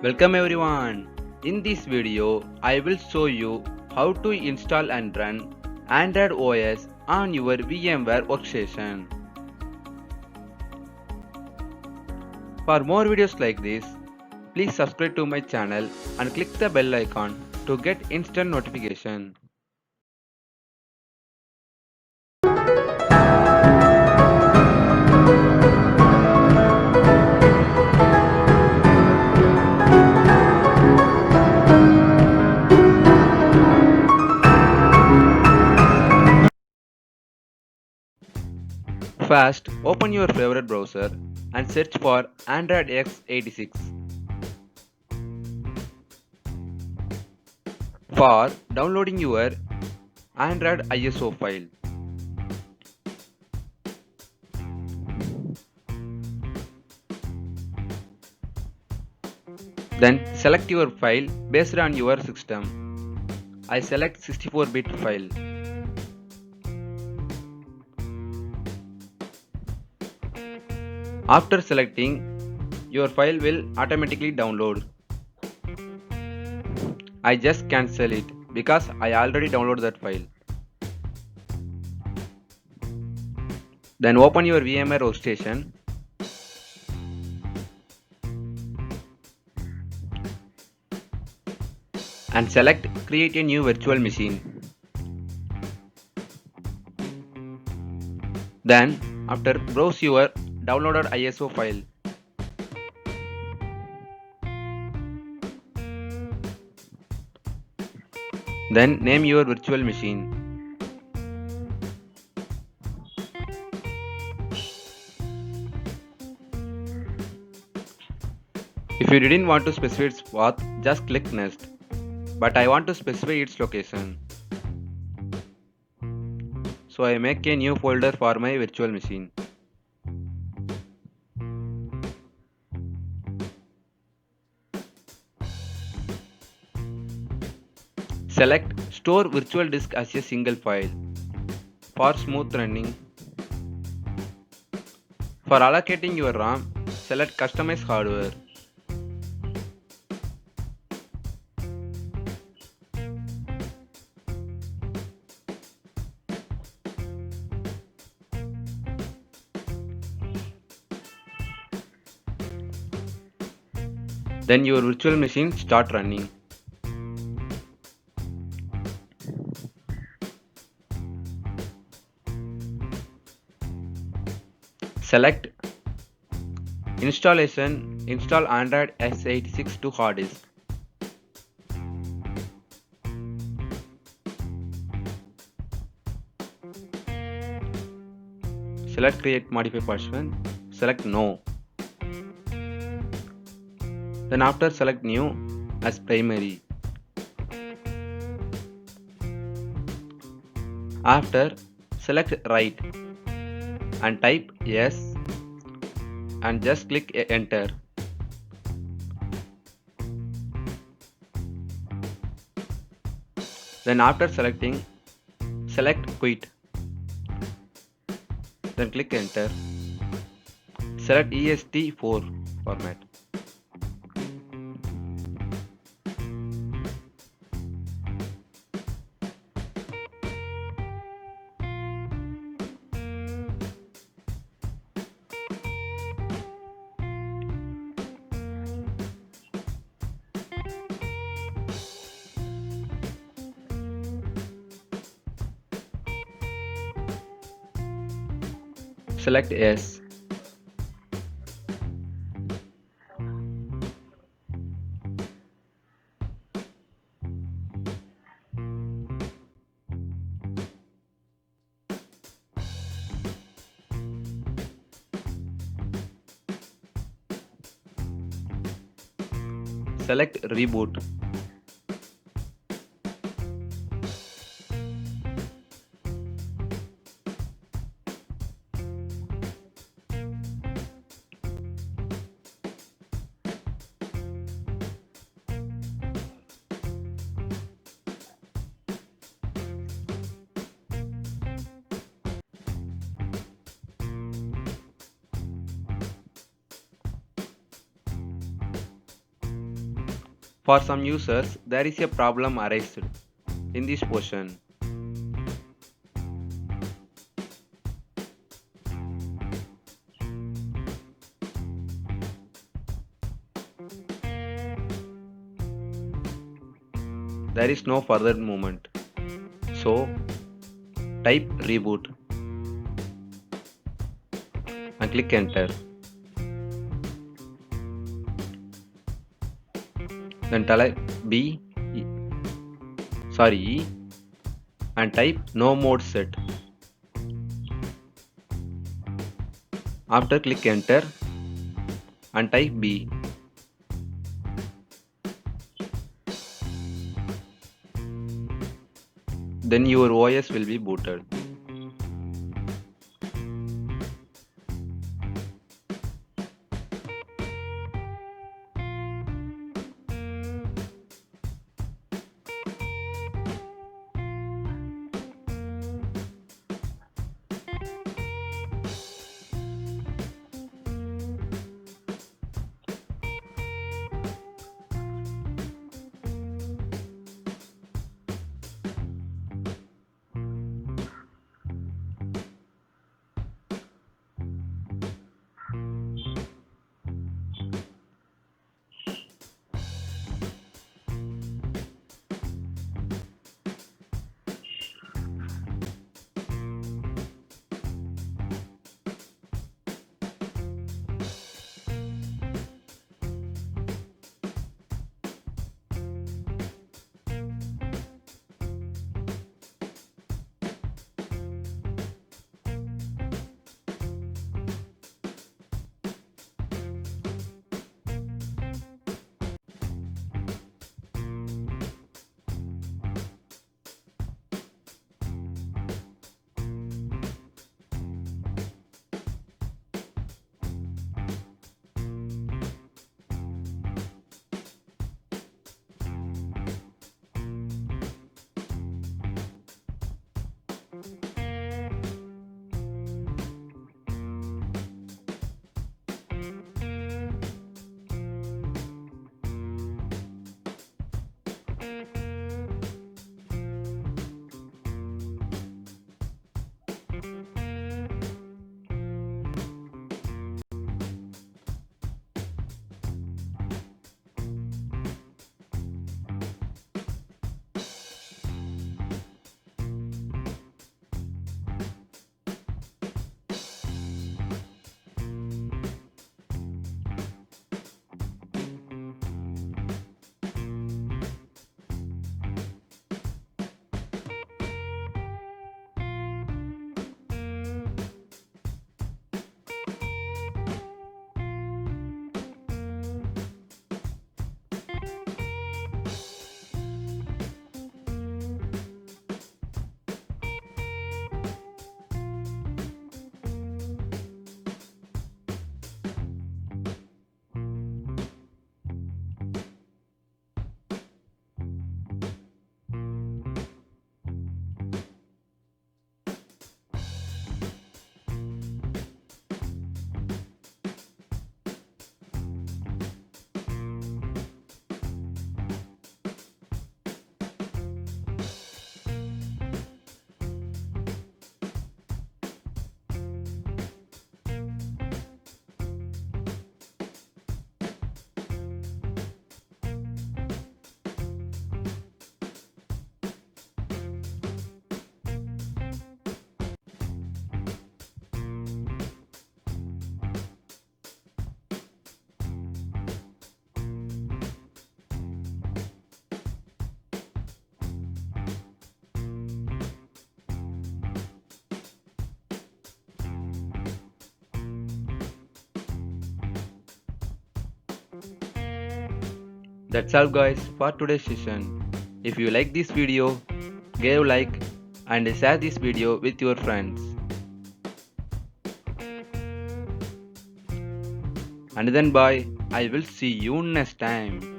Welcome everyone. In this video, I will show you how to install and run Android OS on your VMware Workstation. For more videos like this, please subscribe to my channel and click the bell icon to get instant notification. First, open your favorite browser and search for Android x86. For downloading your Android ISO file. Then select your file based on your system. I select 64-bit file. After selecting, your file will automatically download. I just cancel it because I already downloaded that file. Then open your VMware Workstation. And select Create a new virtual machine. Then, after browse your downloaded ISO file. Then name your virtual machine. If you didn't want to specify its path, just click Next. But I want to specify its location. So I make a new folder for my virtual machine. Select Store Virtual Disk as a single file for smooth running. For allocating your RAM, select Customize Hardware. Then your virtual machine start running. Select Installation, install Android x86 to hard disk. Select Create Modify Partition, select No. Then after select New as primary. After select Write and type Yes and just click Enter. Then after selecting, select Quit. Then click Enter. Select EST4 format. Select Yes. Select Reboot. For some users, there is a problem arised in this portion. There is no further movement. So type reboot and click enter. Then type E and type no mode set. After click enter and type B. Then your OS will be booted. That's all guys for today's session. If you like this video, give like and share this video with your friends. And then bye. I will see you next time.